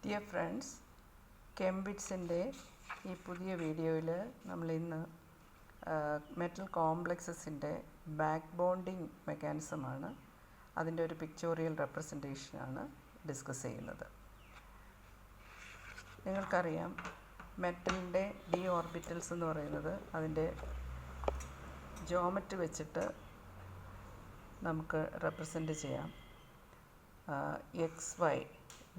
Dear friends, കെംബിറ്റ്സിൻ്റെ ഈ പുതിയ വീഡിയോയിൽ നമ്മളിന്ന് മെറ്റൽ കോംപ്ലക്സസിൻ്റെ ബാക്ക് ബോണ്ടിങ് മെക്കാനിസമാണ്, അതിൻ്റെ ഒരു പിക്ചോറിയൽ റെപ്രസെൻറ്റേഷനാണ് ഡിസ്കസ് ചെയ്യുന്നത്. നിങ്ങൾക്കറിയാം, മെറ്റലിൻ്റെ ഡി ഓർബിറ്റൽസ് എന്ന് പറയുന്നത് അതിൻ്റെ ജോമെട്രി വെച്ചിട്ട് നമുക്ക് റെപ്രസെൻറ്റ് ചെയ്യാം.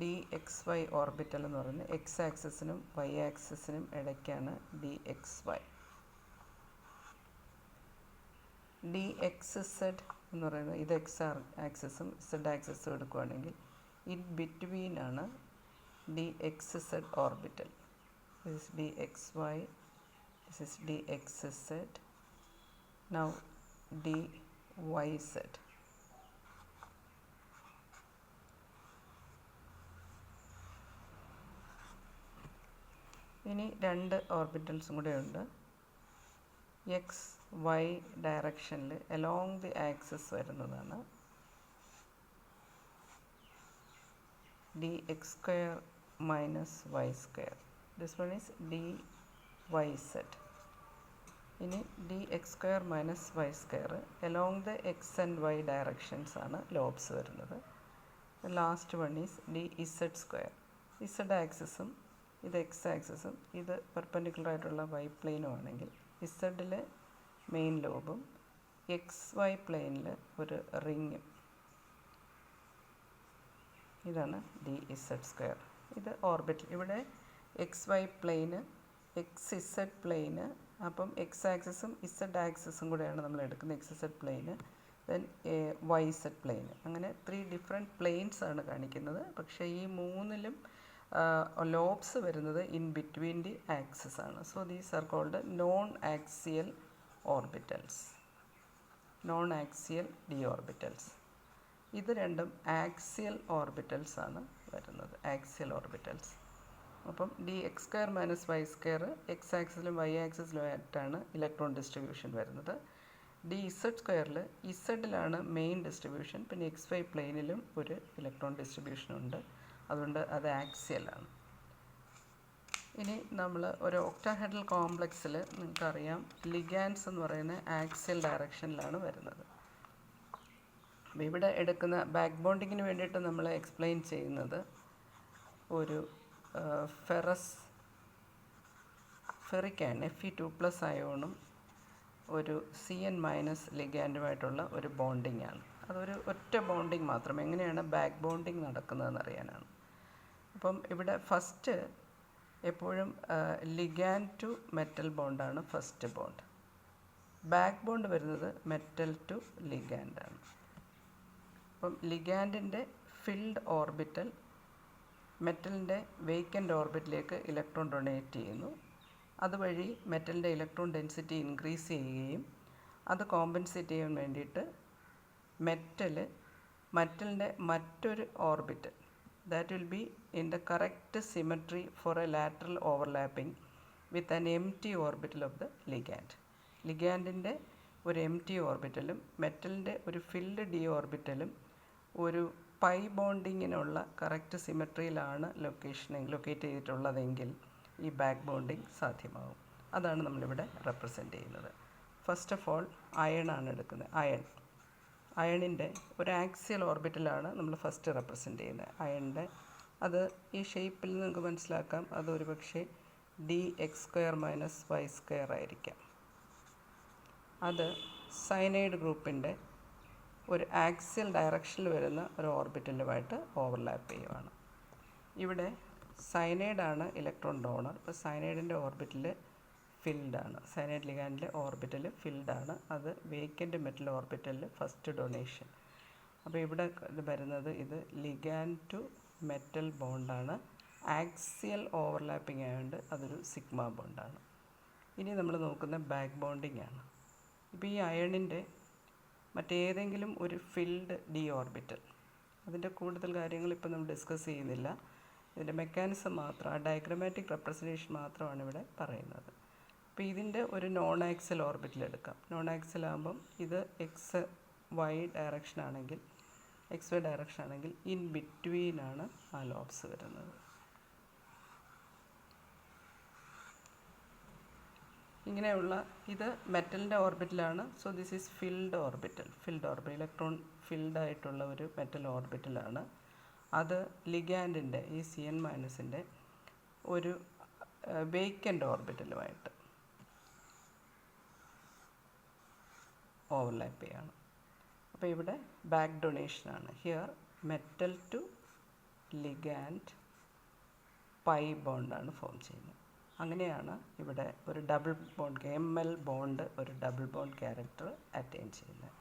ഡി എക്സ് വൈ ഓർബിറ്റൽ എന്ന് പറയുന്നത് എക്സ് ആക്സിസിനും വൈ ആക്സിസിനും ഇടയ്ക്കാണ് d x y. D x z എന്ന് പറയുന്നത് ഇത് എക്സ് ആക്സിസും സെഡ് ആക്സിസും എടുക്കുകയാണെങ്കിൽ ഇൻ ബിറ്റ്വീനാണ് d x z orbital. This is d x y, this is d x z, now d y z. ഇനി രണ്ട് ഓർബിറ്റൽസും കൂടെ ഉണ്ട്. എക്സ് വൈ ഡയറക്ഷനിൽ അലോങ് ദി ആക്സിസ് വരുന്നതാണ് d X square minus Y square. This one is d y z. ഇനി d X square minus Y square along the X and Y directions ആണ് lobes വരുന്നത്. Last one is D Z square. Z ആക്സിസും ഇത് x ആക്സിസും ഇത് perpendicular ആയിട്ടുള്ള Y പ്ലെയിനും ആണെങ്കിൽ ഇസഡിലെ മെയിൻ ലോബും എക്സ് വൈ പ്ലെയിനിൽ ഒരു റിങ്ങും. ഇതാണ് ഡി ഇസഡ് സ്ക്വയർ. ഇത് ഓർബിറ്റൽ. ഇവിടെ എക്സ് വൈ പ്ലെയിന്, എക്സ് ഇസഡ് പ്ലെയിന്, അപ്പം എക്സ് ആക്സിസും ഇസഡ് ആക്സിസും കൂടെയാണ് നമ്മൾ എടുക്കുന്നത്. എക്സ് ഇസഡ് പ്ലെയിന്, ദെൻ വൈ ഇസഡ് പ്ലെയിന്. അങ്ങനെ 3 ഡിഫറെൻറ്റ് പ്ലെയിൻസ് ആണ് കാണിക്കുന്നത്. പക്ഷേ ഈ മൂന്നിലും ലോബ്സ് വരുന്നത് ഇൻ ബിറ്റ്വീൻ ദി ആക്സിസ് ആണ്. So these are called non axial orbitals, non axial D orbitals. ഇത് രണ്ടും ആക്സിയൽ ഓർബിറ്റൽസ് ആണ് വരുന്നത്, ആക്സിയൽ ഓർബിറ്റൽസ്. അപ്പം D X square minus Y square X ആക്സിസിലും വൈ ആക്സിസിലും ആയിട്ടാണ് ഇലക്ട്രോൺ ഡിസ്ട്രിബ്യൂഷൻ വരുന്നത്. ഡി ഇസഡ് സ്ക്വയറിൽ ഇസഡിലാണ് മെയിൻ ഡിസ്ട്രിബ്യൂഷൻ, പിന്നെ എക്സ് വൈ പ്ലെയിനിലും ഒരു ഇലക്ട്രോൺ ഡിസ്ട്രിബ്യൂഷൻ ഉണ്ട്. അതുകൊണ്ട് അത് ആക്സിയലാണ്. ഇനി നമ്മൾ ഒരു ഒക്ടാഹെഡ്രൽ കോംപ്ലക്സിൽ നിങ്ങൾക്കറിയാം ലിഗാൻഡ്സ് എന്ന് പറയുന്ന ആക്സിയൽ ഡയറക്ഷനിലാണ് വരുന്നത്. അപ്പോൾ ഇവിടെ എടുക്കുന്ന ബാക്ക് ബോണ്ടിങ്ങിന് വേണ്ടിയിട്ട് നമ്മൾ എക്സ്പ്ലെയിൻ ചെയ്യുന്നത് ഒരു ഫെറിക് അയൺ Fe2+ അയോണും ഒരു Cn- ലിഗാൻഡുമായിട്ടുള്ള ഒരു ബോണ്ടിങ് ആണ്. അതൊരു ഒറ്റ ബോണ്ടിങ് മാത്രം. എങ്ങനെയാണ് ബാക്ക് ബോണ്ടിങ് നടക്കുന്നതെന്ന് അറിയാനാണ്. അപ്പം ഇവിടെ ഫസ്റ്റ് എപ്പോഴും ലിഗാൻഡ് ടു മെറ്റൽ ബോണ്ടാണ് ഫസ്റ്റ് ബോണ്ട്. ബാക്ക് ബോണ്ട് വരുന്നത് മെറ്റൽ ടു ലിഗാൻഡാണ്. അപ്പം ലിഗാൻഡിൻ്റെ ഫിൽഡ് ഓർബിറ്റൽ മെറ്റലിൻ്റെ വേക്കൻ്റ് ഓർബിറ്റിലേക്ക് ഇലക്ട്രോൺ ഡൊണേറ്റ് ചെയ്യുന്നു. അതുവഴി മെറ്റലിൻ്റെ ഇലക്ട്രോൺ ഡെൻസിറ്റി ഇൻക്രീസ് ചെയ്യുകയും അത് കോമ്പൻസേറ്റ് ചെയ്യാൻ വേണ്ടിയിട്ട് മെറ്റലിൻ്റെ മറ്റൊരു orbital that will be in the correct symmetry for a lateral overlapping with an empty orbital of the ligand. ലിഗാൻഡിൻ്റെ ഒരു എംറ്റി ഓർബിറ്റലും മെറ്റലിൻ്റെ ഒരു ഫിൽഡ് ഡി ഓർബിറ്റലും ഒരു പൈ ബോണ്ടിങ്ങിനുള്ള കറക്റ്റ് സിമെട്രിയിലാണ് ലൊക്കേറ്റ് ചെയ്തിട്ടുള്ളതെങ്കിൽ ഈ ബാക്ക് ബോണ്ടിങ് സാധ്യമാകും. അതാണ് നമ്മളിവിടെ റെപ്രസെൻ്റ് ചെയ്യുന്നത്. ഫസ്റ്റ് ഓഫ് ഓൾ അയണാണ് എടുക്കുന്നത്. അയണിൻ്റെ ഒരു ആക്സിയൽ ഓർബിറ്റലാണ് നമ്മൾ ഫസ്റ്റ് റെപ്രസെൻ്റ് ചെയ്യുന്നത്. അയണിൻ്റെ അത് ഈ ഷേപ്പിൽ നിങ്ങൾക്ക് മനസ്സിലാക്കാം, അതൊരു പക്ഷേ D X square minus Y square ആയിരിക്കാം. അത് സയനൈഡ് ഗ്രൂപ്പിൻ്റെ ഒരു ആക്സിയൽ ഡയറക്ഷനിൽ വരുന്ന ഒരു ഓർബിറ്റലുമായിട്ട് ഓവർലാപ്പ് ചെയ്യുവാണ്. ഇവിടെ സയനൈഡാണ് ഇലക്ട്രോൺ ഡോണർ. അപ്പോൾ സയനൈഡിൻ്റെ ഓർബിറ്റൽ ഫിൽഡാണ്. സയനൈഡ് ലിഗാൻഡിലെ ഓർബിറ്റൽ ഫിൽഡാണ്. അത് വേക്കൻ്റ് മെറ്റൽ ഓർബിറ്റലിൽ ഫസ്റ്റ് ഡൊണേഷൻ. അപ്പോൾ ഇവിടെ വരുന്നത് ഇത് ലിഗാൻഡ് ടു മെറ്റൽ ബോണ്ടാണ്. ആക്സിയൽ ഓവർലാപ്പിംഗ് ആയതുകൊണ്ട് അതൊരു സിഗ്മ ബോണ്ടാണ്. ഇനി നമ്മൾ നോക്കുന്ന ബാക്ക് ബോണ്ടിങ് ആണ്. ഇപ്പോൾ ഈ അയണിൻ്റെ മറ്റേതെങ്കിലും ഒരു ഫിൽഡ് ഡി ഓർബിറ്റൽ, അതിൻ്റെ കൂടുതൽ കാര്യങ്ങൾ ഇപ്പോൾ നമ്മൾ ഡിസ്കസ് ചെയ്യുന്നില്ല. ഇതിൻ്റെ മെക്കാനിസം മാത്രം, ആ ഡയഗ്രമാറ്റിക് റെപ്രസെൻറ്റേഷൻ മാത്രമാണ് ഇവിടെ പറയുന്നത്. അപ്പോൾ ഇതിൻ്റെ ഒരു നോൺ ആക്സിയൽ ഓർബിറ്റൽ എടുക്കാം. നോൺ ആക്സിയൽ ആകുമ്പം ഇത് എക്സ് വൈ ഡയറക്ഷൻ ആണെങ്കിൽ എക്സ് വൈ ഡയറക്ഷൻ ആണെങ്കിൽ ഇൻ ബിറ്റ്വീനാണ് ആ ലോബ്സ് വരുന്നത്. ഇങ്ങനെയുള്ള ഇത് മെറ്റലിൻ്റെ ഓർബിറ്റലാണ്. So this is filled orbital. Electron filled ആയിട്ടുള്ള ഒരു മെറ്റൽ ഓർബിറ്റലാണ്. അത് ലിഗാൻഡിൻ്റെ ഈ CN- ഒരു വേക്കൻ്റ് ഓർബിറ്റലുമായിട്ട് ഓവർലാപ്പ് ചെയ്യാണ്. അപ്പോൾ ഇവിടെ ബാക്ക് ഡൊണേഷനാണ്. Here metal to ligand pi ബോണ്ടാണ് ഫോം ചെയ്യുന്നത്. അങ്ങനെയാണ് ഇവിടെ ഒരു ഡബിൾ ബോണ്ട് ML ബോണ്ട് ഒരു ഡബിൾ ബോണ്ട് ക്യാരക്ടർ അറ്റൈൻ ചെയ്യുന്നത്.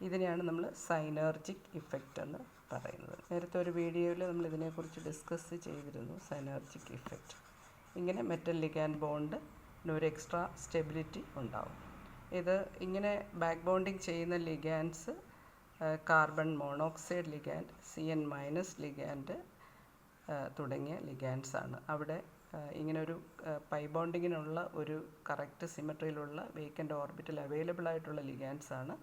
ഇതിനെയാണ് നമ്മൾ സൈനർജിക് ഇഫക്റ്റ് എന്ന് പറയുന്നത്. നേരത്തെ ഒരു വീഡിയോയിൽ നമ്മൾ ഇതിനെക്കുറിച്ച് ഡിസ്കസ് ചെയ്തിരുന്നു, സൈനർജിക് ഇഫക്റ്റ്. ഇങ്ങനെ മെറ്റൽ ലിഗാൻഡ് ബോണ്ടിന് ഒരു എക്സ്ട്രാ സ്റ്റെബിലിറ്റി ഉണ്ടാവും. ഇത് ഇങ്ങനെ ബാക്ക് ബോണ്ടിങ് ചെയ്യുന്ന ligands carbon monoxide ligand, CN- ligand തുടങ്ങിയ ലിഗാൻഡ്സാണ്. അവിടെ ഇങ്ങനൊരു പൈ ബോണ്ടിങ്ങിനുള്ള ഒരു കറക്റ്റ് സിമെട്രിയിലുള്ള വേക്കൻ്റ് ഓർബിറ്റൽ അവൈലബിൾ ആയിട്ടുള്ള ലിഗാൻഡ്സാണ്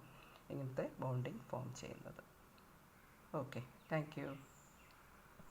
ഇങ്ങനത്തെ ബോണ്ടിങ് ഫോം ചെയ്യുന്നത്. Okay, thank U.